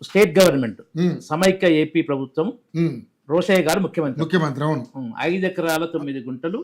State government సమైక్య AP ప్రభుత్వం రోషయ్య గారు ముఖ్యమంత్రి అవును 5 ఎకరాల 9 గుంటలు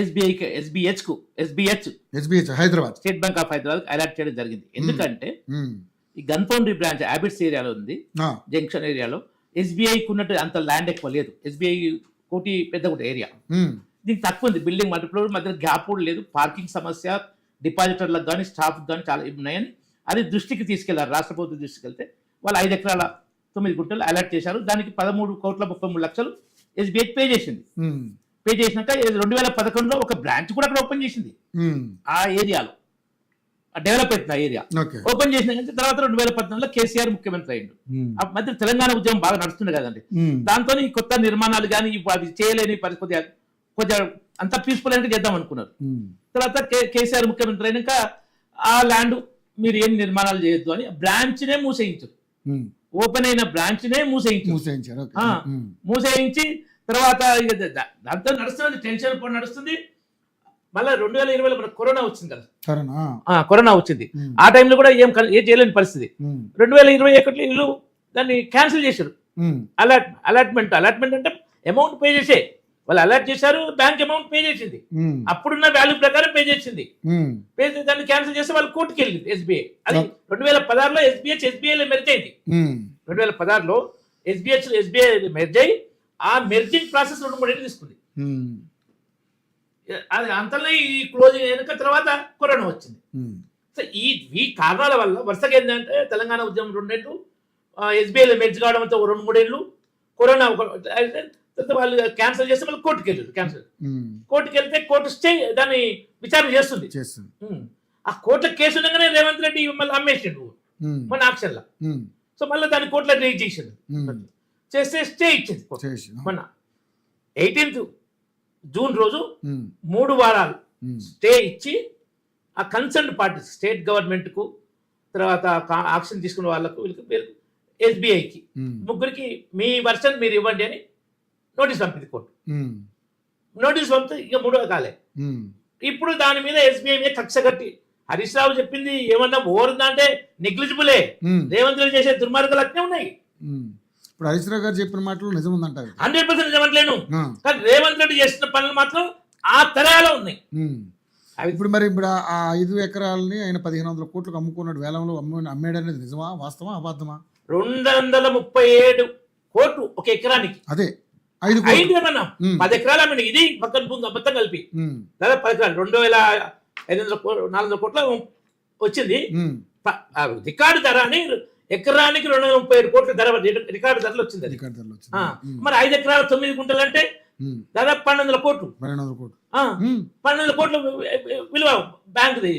SBH Hyderabad State bank of Hyderabad allot చేయడం జరిగింది. ఎందుకంటే ఈ గన్ ఫౌండరీ బ్రాంచ్ హ్యాబిట్స్ ఏరియాలో ఉంది, జంక్షన్ ఏరియాలో. ఎస్బీఐకి ఉన్నట్టు అంత ల్యాండ్ ఎక్కువ లేదు. ఎస్బీఐ కోటి పెద్ద ఏరియా, దీనికి తక్కువ ఉంది. బిల్డింగ్ మల్టిప్లోర్ మధ్య గ్యాప్ కూడా లేదు. పార్కింగ్ సమస్య, డిపాజిటర్లకు కానీ స్టాఫ్ కానీ చాలా ఉన్నాయని అది దృష్టికి తీసుకెళ్లారు. రాష్ట్ర ప్రభుత్వం దృష్టికి వెళ్తే వాళ్ళు 5 ఎకరాల 9 గుంటలు అలర్ట్ చేశారు. దానికి 13,33,00,000 ఎస్బీఐ పే చేసింది. పే చేసినాక 2011లో ఒక బ్రాంచ్ కూడా అక్కడ ఓపెన్ చేసింది. ఆ ఏరియాలో డెవలప్ అవుతుంది ఆ ఏరియా. ఓపెన్ చేసిన తర్వాత 2014లో కేసీఆర్ ముఖ్యమంత్రి అయ్యిండు. ఆ మధ్య తెలంగాణ ఉద్యమం బాగా నడుస్తుంది కదండి. దాంతో ఈ కొత్త నిర్మాణాలు కానీ అవి చేయలేని పరిస్థితి, కొద్దిగా అంతా పీస్ఫుల్ అయినా చేద్దాం అనుకున్నారు. తర్వాత కేసీఆర్ ముఖ్యమంత్రి అయినాక ఆ ల్యాండ్ మీరు ఏం నిర్మాణాలు చేయొద్దు అని బ్రాంచ్నే మూసేయించారు. ఓపెన్ అయిన బ్రాంచ్నే మూసేయించి తర్వాత దాంతో నడుస్తుంది, టెన్షన్ పడి నడుస్తుంది. మళ్ళీ 2020లో మనకు కరోనా వచ్చింది కదా, కరోనా వచ్చింది. ఆ టైంలో కూడా ఏం చేయలేని పరిస్థితి. 2021లో వీళ్ళు దాన్ని క్యాన్సిల్ చేశారు. అలాట్మెంట్ అంటే అమౌంట్ పే చేసే వాళ్ళు అలర్ట్ చేశారు, బ్యాంక్ అమౌంట్ పే చేసింది, అప్పుడున్న వాల్యూ ప్రకారం పే చేసింది. పే చేసి దాన్ని క్యాన్సిల్ చేస్తే వాళ్ళు కోర్టుకి వెళ్ళింది ఎస్బీఐ. అది 2016లో ఎస్బీఐలో మెర్జ్ అయింది. 2016లో ఎస్బీఐ మెర్జ్ అయ్యి ఆ మెర్జింగ్ ప్రాసెస్ 2-3 ఏళ్ళు తీసుకుంది. అది అంతలో ఈ క్లోజింగ్ అయినాక తర్వాత కరోనా వచ్చింది. సో ఈ కారణాల వల్ల వరుసగా ఏంటంటే తెలంగాణ ఉద్యమం 2 ఏళ్ళు, ఎస్బీఐలో మెర్జ్ కావడంతో 2-3 ఏళ్ళు, కరోనా వాళ్ళు క్యాన్సిల్ చేస్తే మళ్ళీ కోర్టుకి వెళ్ళారు. కోర్టుకి వెళ్తే కోర్టు స్టే దాన్ని విచారణ చేస్తుంది. ఆ కోర్టులో కేసు ఉండగానే రేవంత్ రెడ్డి మళ్ళీ అమ్మేసిండు మన ఆక్షన్లో. సో మళ్ళీ దాన్ని కోర్టులో రిలీజ్ చేసిండు, చేస్తే స్టే ఇచ్చింది మొన్న 18th జూన్ రోజు 3 వారాలు స్టే ఇచ్చి ఆ కన్సర్న్ పార్టీస్ స్టేట్ గవర్నమెంట్ కు, తర్వాత ఆక్షన్ తీసుకున్న వాళ్ళకు, వీళ్ళకి ఎస్బీఐకి ముగ్గురికి మీ వర్షన్ మీరు ఇవ్వండి అని నోటీస్ పంపింది కోర్టు. నోటీస్ పంపితే ఇక 3వ కాలే. ఇప్పుడు దాని మీద ఎస్బీఐ మీద కక్ష కట్టి హరీష్ రావు చెప్పింది ఏమన్నా ఓరుందా అంటే నెగ్లిజిబులే. రేవంత్ రెడ్డి చేసే దుర్మార్గాలు అట్నే ఉన్నాయి. ఇప్పుడు హరీష్ రావు గారు చెప్పిన మాటలు నిజం ఉందంటారు. 100% నిజమంటలేను, కానీ రేవంత్ రెడ్డి చేసిన పనులు మాత్రం ఆ తరాలో ఉన్నాయి. ఇప్పుడు ఆ 5 ఎకరాలని ఆయన 1500 కోట్లకు అమ్ముకున్నాడు, వేలంలో అమ్మేడనేది నిజమా, వాస్తవా, అబద్ధమా? 237 కోట్లు ఒక ఎకరానికి. అదే 10 ఎకరాలు అమ్మింది. ఇది పక్కన భూమి మొత్తం కలిపి దాదాపు 10 ఎకరాలు 2,400 కోట్ల వచ్చింది. రికార్డు ధర అని ఎకరానికి 237 కోట్ల ధర రికార్డు ధరలు వచ్చింది. మరి 5 ఎకరాల 9 గుంటలు అంటే దాదాపు 1,200 కోట్లు. 1,200 కోట్లు విలువ బ్యాంకుది.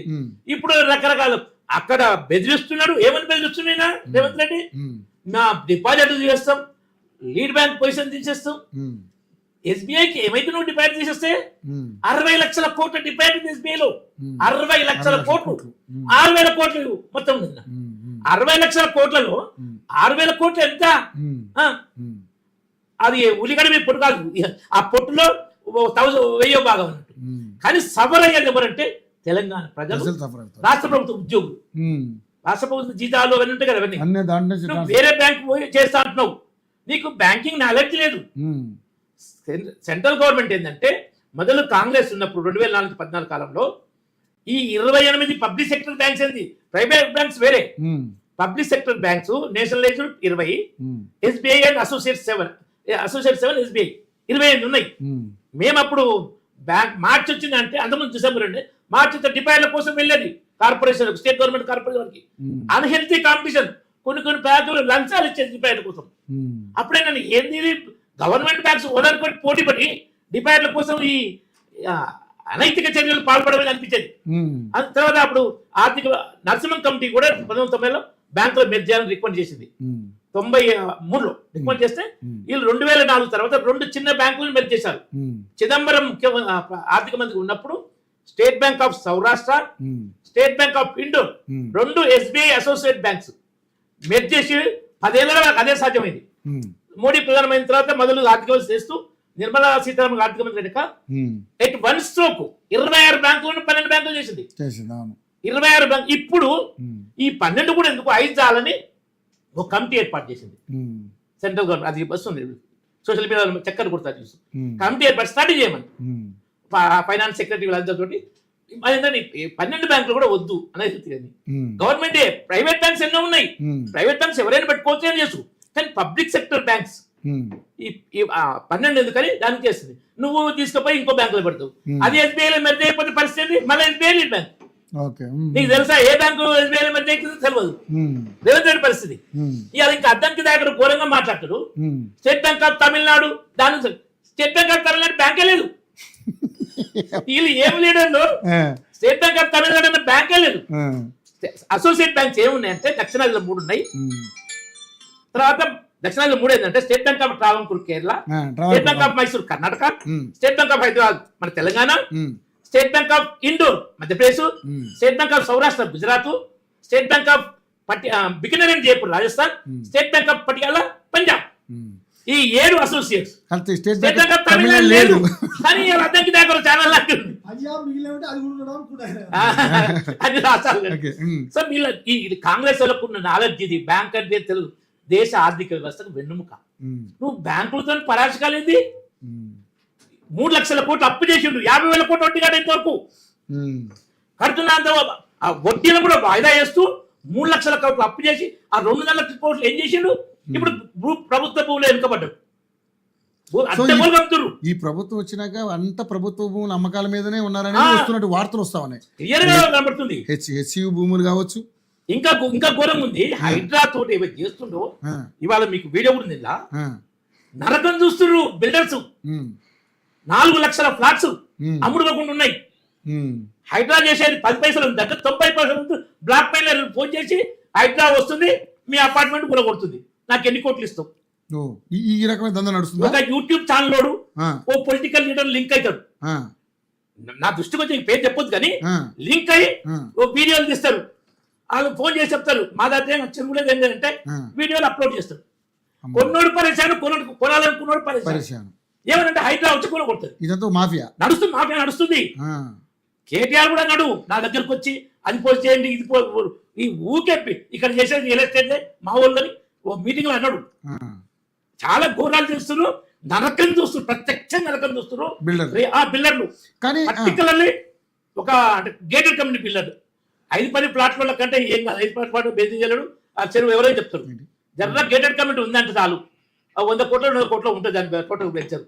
ఇప్పుడు రకరకాల అక్కడ బెదిరిస్తున్నాడు. ఏమని బెదిరిస్తున్నా రేవంత్ రెడ్డి? నా డిపాజిట్ చేస్తాం, లీడ్ బ్యాంక్ పొజిషన్ తీసేస్తాం. ఎస్బీఐకి ఏమైతే నువ్వు డిపాజిట్ తీసేస్తే 60 లక్షల కోట్ల డిపాజిట్ ఎస్బీఐలో 60 లక్షల కోట్లు, 6,000 కోట్లు మొత్తం 60 లక్షల కోట్లలో 6,000 కోట్లు ఎంత? అది ఉలిగడ మీద పొట్టు కాదు, ఆ పొట్టులో 1000 భాగం అన్నట్టు. కానీ సఫర్ అయ్యేది ఎవరంటే తెలంగాణ ప్రజలు, రాష్ట్ర ప్రభుత్వ ఉద్యోగులు. రాష్ట్ర ప్రభుత్వ జీతాలు అవన్నీ ఉంటాయి కదా, అవన్నీ వేరే బ్యాంక్ పోయి చేస్తా అంటున్నావు. నీకు బ్యాంకింగ్ నాలెడ్జ్ లేదు. సెంట్రల్ గవర్నమెంట్ ఏంటంటే మొదలు కాంగ్రెస్ ఉన్నప్పుడు 2014 కాలంలో ఈ 28 పబ్లిక్ సెక్టర్ బ్యాంక్స్ ఏంది, ప్రైవేట్ బ్యాంక్స్ వేరే. Public sector banks nationalised 20, SBI and associate 7 SBI 28 ఉన్నాయి. మేము అప్పుడు బ్యాంక్ మార్చి వచ్చిందంటే అంతకుముందు డిసెంబర్ అండి, మార్చి డిపాజిట్ల కోసం వెళ్ళేది కార్పొరేషన్, స్టేట్ గవర్నమెంట్ కార్పొరేషన్కి. అన్హెల్తీ కాంపిటీషన్, కొన్ని బ్యాంకులు లంచాలు ఇచ్చేది డిపాజిట్ల కోసం. అప్పుడే నన్ను ఏంది గవర్నమెంట్ బ్యాంక్స్ ఓనర్ పోటీ పడి డిపాజిట్ల కోసం ఈ అనైతిక చర్యలు పాల్పడమని అనిపించేది. తర్వాత అప్పుడు ఆర్థిక నరసింహం కమిటీ కూడా 1990లో బ్యాంకులో మెర్జ్ చేయాలని రికమెండ్ చేసింది. 93లో రికమెండ్ చేస్తే వీళ్ళు 2004 తర్వాత 2 చిన్న బ్యాంకులను మెర్జ్ చేశారు. చిదంబరం ఆర్థిక మంత్రి ఉన్నప్పుడు State bank of Saurashtra, State bank of Indore 2 SBI associate banks merge చేసి 10 ఏళ్ళ అదే సాధ్యమైంది. మోడీ ప్రధానమైన తర్వాత మొదలు ఆర్థిక వ్యవస్థ చేస్తూ నిర్మలా సీతారామన్ ఆర్థిక మంత్రి కనుక ఎట్ 1 స్ట్రోక్ 26 బ్యాంకులను 12 బ్యాంకులు చేసింది. 26 బ్యాంక్. ఇప్పుడు ఈ 12 కూడా ఎందుకు 5 చాలని ఒక కమిటీ ఏర్పాటు చేసింది సెంట్రల్ గవర్నమెంట్, అది వస్తుంది సోషల్ మీడియాలో చక్కర్ కొడతారు చూసి, కమిటీ ఏర్పాటు స్టడీ చేయమని ఫైనాన్స్ సెక్రటరీ వాళ్ళందరితోటి. అదేంటంటే 12 బ్యాంకులు కూడా వద్దు అనేది గవర్నమెంటే. ప్రైవేట్ బ్యాంక్స్ ఎన్నో ఉన్నాయి, ప్రైవేట్ బ్యాంక్స్ ఎవరైనా పెట్టుకోవచ్చు అని చేసు, కానీ పబ్లిక్ సెక్టర్ బ్యాంక్స్ ఈ 12 ఎందుకని దానికి చేస్తుంది. నువ్వు తీసుకుపోయి ఇంకో బ్యాంకులో పెడతావు, అది ఎస్బీఐలో మెర్జ్ అయిపోతే పరిస్థితి మళ్ళీ ఎస్బీఐ బ్యాంక్. నీకు తెలుసా ఏ బ్యాంకు ఎస్బీఐలో మెర్జ్ అవుతుందో తెలియదు. రేవంత్ రెడ్డి పరిస్థితి ఇవాళ ఇంకా అద్దంకి దగ్గర ఘోరంగా మాట్లాడతాడు. స్టేట్ బ్యాంక్ ఆఫ్ తమిళనాడు, దాని స్టేట్ బ్యాంక్ ఆఫ్ తమిళనాడు బ్యాంకే లేదు. వీళ్ళు ఏం లీడర్లు, స్టేట్ బ్యాంక్ ఆఫ్ తమిళనాడు అన్న బ్యాంకే లేదు. అసోసియేట్ బ్యాంక్స్ ఏమున్నాయంటే దక్షిణాదిలో 3 ఉన్నాయి. తర్వాత దక్షిణాదిలో 3 ఏంటంటే state bank of Travancore Kerala, state bank of Mysore Karnataka, state bank of Hyderabad మన Telangana, state bank of Indore Madhya Pradesh, state bank of Saurashtra Gujarat, state bank of Bikaner and Jaipur Rajasthan, state bank of Patiala Punjab. ఈ 7 associates. State bank of Tamil Nadu లేదు, కానీ అద్దంకి దగ్గర ఛానల్ అది రాష్ట్రాలు. సో వీళ్ళ ఇది కాంగ్రెస్ వాళ్ళకు ఉన్న నాలెడ్జ్, ఇది బ్యాంక్ అంటే తెలుగు దేశ ఆర్థిక వ్యవస్థకు వెన్నుముక. నువ్వు బ్యాంకులతో పరాజకాలేంది? 3 లక్షల కోట్లు అప్పు చేసిండు, 50,000 కోట్లు వడ్డీ కాదు ఇంతవరకు కడుతున్నంత. ఆ వడ్డీలను కూడా వాయిదా చేస్తూ 3 లక్షల కోట్లు అప్పు చేసి ఆ 200 కోట్లు ఏం చేసిండు? ఇప్పుడు ప్రభుత్వ భూములు వెనుకబడ్డాడు. ఈ ప్రభుత్వం వచ్చినాక అంత ప్రభుత్వ భూముల అమ్మకాల మీదనే ఉన్నారని వస్తున్నట్టు వార్తలు వస్తా ఉన్నాయి. కనబడుతుంది. హెచ్యు భూములు కావచ్చు. ఇంకా ఘోరం ఉంది. హైడ్రా తోటి ఏవైతే చేస్తుండో ఇవాళ మీకు వీడియో కూడా ఉంది. నరకం చూస్తున్నారు బిల్డర్స్. 4 లక్షల ఫ్లాట్స్ అమ్ముడుకోకుండా ఉన్నాయి. హైడ్రా చేసేది 10 పైసలు దగ్గర 90 పైసలు బ్లాక్ మెయిల్ ఫోన్ చేసి హైడ్రా వస్తుంది, మీ అపార్ట్మెంట్ కూలగొడుతుంది, నాకు ఎన్ని కోట్లు ఇస్తావు? ఈ రకమైన దందా నడుస్తుంది. ఒక యూట్యూబ్ ఛానల్ ఓ పొలిటికల్ లీడర్ లింక్ అవుతాడు. నా దృష్టికి వచ్చి పేరు చెప్పొద్దు కానీ లింక్ అయ్యి ఓ వీడియోలు తీస్తారు. వాళ్ళు ఫోన్ చేసి చెప్తారు మా దగ్గర చెరువులేదు ఏంటంటే వీడియోలు అప్లోడ్ చేస్తారు. కొన్నోడు పరిశాను, కొనాలనుకున్నాడు పరిశాను. ఏమనంటే హైడ్రా వచ్చి కూలగొడుతుంది. ఇదంతా మాఫియా నడుస్తుంది, మాఫియా నడుస్తుంది. కేటీఆర్ కూడా నడు నా దగ్గరకు వచ్చి అది పోస్ట్ చేయండి, ఇది ఈ ఊకెప్పి ఇక్కడ చేసేది రియల్ ఎస్టేట్ మా ఊళ్ళని ఓ మీటింగ్ లో అన్నాడు. చాలా ఘోరాలు చేస్తున్నారు, నరకం చూస్తున్నారు, ప్రత్యక్షంగా నరకం చూస్తున్నారు ఆ బిల్డర్లు. కానీ పర్టికులర్లీ ఒక గేటెడ్ కమ్యూనిటీ బిల్డర్ 5-10 ప్లాట్ల కంటే ఏం కాదు, 5 ప్లాట్ బేసిక్ చేయలేడు. ఆ చెరువు ఎవరైనా చెప్తారు జర్ర గేటెడ్ కమ్యూనిటీ ఉందంటే చాలు 100 కోట్ల 200 కోట్ల ఉంటుంది, దాని టోటల్ పెంచారు.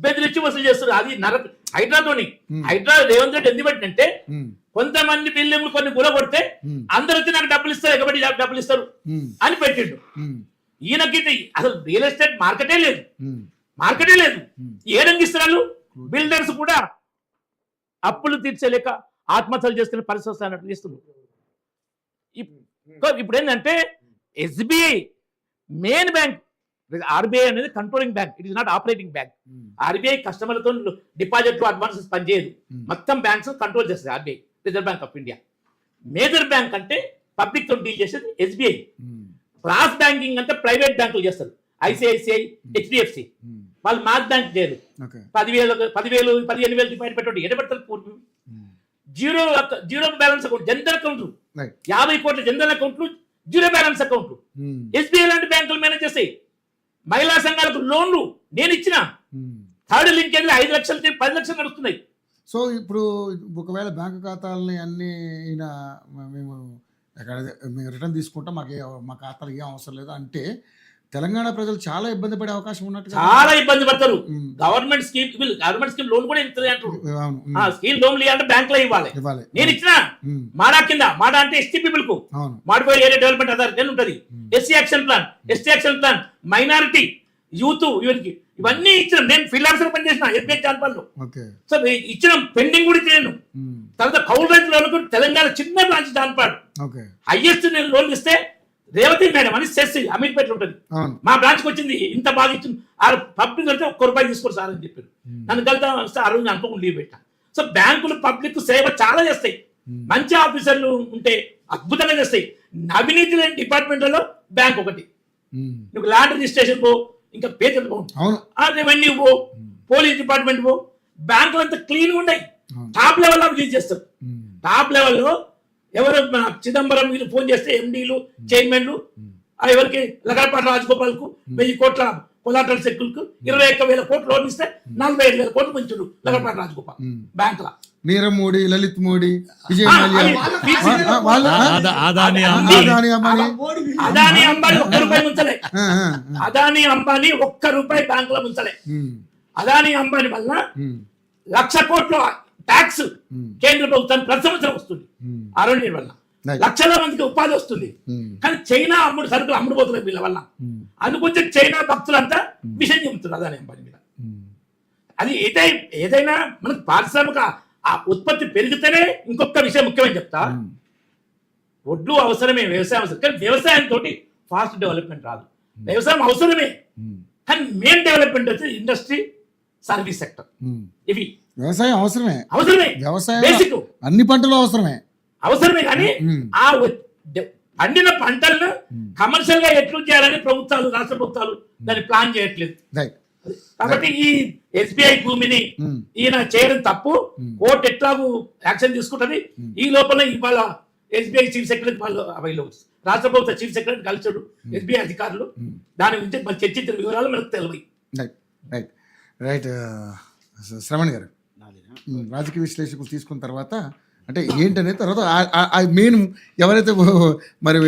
బెదిరించి వసూలు చేస్తారు. అది నరక హైడ్రాతోని. హైడ్రా రేవంత్ రెడ్డి ఎందుకు పెట్టినంటే కొంతమంది బిల్డింగ్లు కొన్ని కూలగొడితే అందరు వచ్చి నాకు డబ్బులు ఇస్తారు, ఎగబడి డబ్బులు ఇస్తారు అని పెట్టిండు. ఈయనకి అసలు రియల్ ఎస్టేట్ మార్కెటే లేదు, మార్కెటే లేదు. ఏ రంగు ఇస్తారు? బిల్డర్స్ కూడా అప్పులు తీర్చలేక ఆత్మహత్యలు చేసుకునే పరిస్థితి అన్నట్టు చేస్తున్నారు. ఇప్పుడు ఏంటంటే ఎస్బీఐ మెయిన్ బ్యాంక్, ఆర్బీఐ అనేది controlling bank, it is not operating bank. RBI కస్టమర్లతో డిపాజిట్లు అడ్వాన్సెస్ పనిచేయదు, మొత్తం బ్యాంక్స్ కంట్రోల్ చేస్తుంది RBI, reserve bank of India. Major bank అంటే పబ్లిక్ తో డీల్ చేసేది ఎస్బీఐ. క్రాస్ బ్యాంకింగ్ అంటే ప్రైవేట్ బ్యాంకులు చేస్తారు, ఐసిఐసిఐ, హెచ్డిఎఫ్సి. వాళ్ళు మాస్ బ్యాంక్ చేయరు. 10,000 15,000 డిపాజిట్ పెట్టండి, ఎడ పెడతారు? పూర్వం zero balance account, general account 50 కోట్ల జనరల్ అకౌంట్లు, జీరో బ్యాలెన్స్ అకౌంట్. ఎస్బీఐ లాంటి బ్యాంకులు మేనేజ్ చేస్తాయి. మహిళా సంఘాలకు లోన్లు నేను ఇచ్చిన. థర్డ్ లింక్ 5 లక్షలు 10 లక్షలు నడుస్తున్నాయి. సో ఇప్పుడు ఒకవేళ బ్యాంకు ఖాతాలని అన్ని మేము రిటర్న్ తీసుకుంటాం, మా ఖాతాలు ఏం అవసరం లేదు అంటే తెలంగాణ ప్రజలు చాలా ఇబ్బంది పడే అవకాశం ఉన్నట్టు. చాలా ఇబ్బంది పడతారు. గవర్నమెంట్ స్కీమ్ లోన్ కూడా ఇస్తుంది అంటారు. స్కీమ్ లోన్ అంటే బ్యాంక్ లో ఇవ్వాలి. నేను ఇచ్చిన మాడా కింద, మాడా అంటే ఎస్టీ పీపుల్ కు మాడిఫైడ్ ఏరియా డెవలప్మెంట్ అథారిటీ ఉంటుంది, SC action plan, ST action plan, minority, youth, ఇవన్నీ ఇవన్నీ ఇచ్చిన. నేను ఫీల్డ్ ఆఫీసర్ పనిచేసిన ఎస్బీఐ జాన్పాల్లో. సో ఇచ్చిన పెండింగ్ కూడా ఇచ్చిన. తర్వాత కౌలు రైతులకు తెలంగాణ చిన్న బ్రాంచ్ జాన్పాడు హైయెస్ట్ నేను లోన్ ఇస్తే రేవతి మేడం అని సెస్ అమీర్పేటలో ఉంటుంది, మా బ్రాంచ్కి వచ్చింది, ఇంత బాగా ఇచ్చింది. పబ్లిక్ వెళ్తే ₹1 తీసుకోరు సార్ అని చెప్పారు. నన్ను కలితే ఆ రోజు అనుకోకుండా లీవ్ పెట్టా. సో బ్యాంకులు పబ్లిక్ సేవ చాలా చేస్తాయి. మంచి ఆఫీసర్లు ఉంటే అద్భుతంగా చేస్తాయి. అవినీతి లేని డిపార్ట్మెంట్లలో బ్యాంక్ ఒకటి. నువ్వు ల్యాండ్ రిజిస్ట్రేషన్ పో, ఇంకా పేటెంట్ పో, రెవెన్యూ పో, పోలీస్ డిపార్ట్మెంట్ పో, బ్యాంకులు అంతా క్లీన్గా ఉన్నాయి. టాప్ లెవెల్లో రిలీజ్ చేస్తారు. టాప్ లెవెల్లో ఎవరు మన చిదంబరం వీళ్ళు ఫోన్ చేస్తే ఎండీలు చైర్మన్లు ఎవరికి లగడపాటి రాజగోపాల్కు 1000 కోట్ల కొలాటరల్ సెక్యూర్కు 21,000 కోట్లు లోన్ ఇస్తే 45,000 కోట్లు పెంచుడు లగడపాటి రాజగోపాల్ బ్యాంక్ లా. నీరవ్ మోడీ, లలిత్ మోడీ, విజయ్ మాల్యా, అదాని అదాని అంబానీ, అదాని అంబానీ ₹1 ముంచలే. అదాని అంబానీ ₹1 బ్యాంక్ లో ముంచలే. అదాని అంబానీ వల్ల 1,00,000 కోట్ల ట్యాక్స్ కేంద్ర ప్రభుత్వానికి ప్రతి సంవత్సరం వస్తుంది. అరుణ్ వల్ల లక్షల మందికి ఉపాధి వస్తుంది. కానీ చైనా సరుకులు అమ్ముడుపోతున్నాయి వీళ్ళ వల్ల. అందుకొచ్చి చైనా భక్తులంతా విషయం చెబుతున్నారు అదాని అంబానీ మీద. అది ఏదైనా మనకు పారిశ్రామిక ఆ ఉత్పత్తి పెరిగితేనే ఇంకొక విషయం ముఖ్యమని చెప్తా. ఒడ్లు అవసరమే, వ్యవసాయం అవసరం, కానీ వ్యవసాయంతో ఫాస్ట్ డెవలప్మెంట్ రాదు. వ్యవసాయం అవసరమే, కానీ మెయిన్ డెవలప్మెంట్ వచ్చి ఇండస్ట్రీ, సర్వీస్ సెక్టర్. ఇవి వ్యవసాయం అవసరమే, వ్యవసాయం బేసిక్ అన్ని పంటలు అవసరమే కానీ ఆ పండిన పంటలను కమర్షియల్ గా ఎట్లు చేయాలని ప్రభుత్వాలు, రాష్ట్ర ప్రభుత్వాలు దాన్ని ప్లాన్ చేయట్లేదు. కాబట్టి ఈ ఎస్బీఐ భూమిని ఈయన చేయడం తప్పు. కోర్టు ఎట్లాగూ యాక్షన్ తీసుకుంటది. ఈ లోపల ఇవాళ ఎస్బీఐ చీఫ్ సెక్రటరీ వాళ్ళు రాష్ట్ర ప్రభుత్వ చీఫ్ సెక్రటరీ కలిసాడు ఎస్బీఐ అధికారులు. దాని గురించి మనం చర్చించిన వివరాలు మనకు తెలియదు. రైట్ శ్రవణ్ గారు, రాజకీయ విశ్లేషకులు తీసుకున్న తర్వాత అంటే ఏంటనే తర్వాత మెయిన్ ఎవరైతే మరి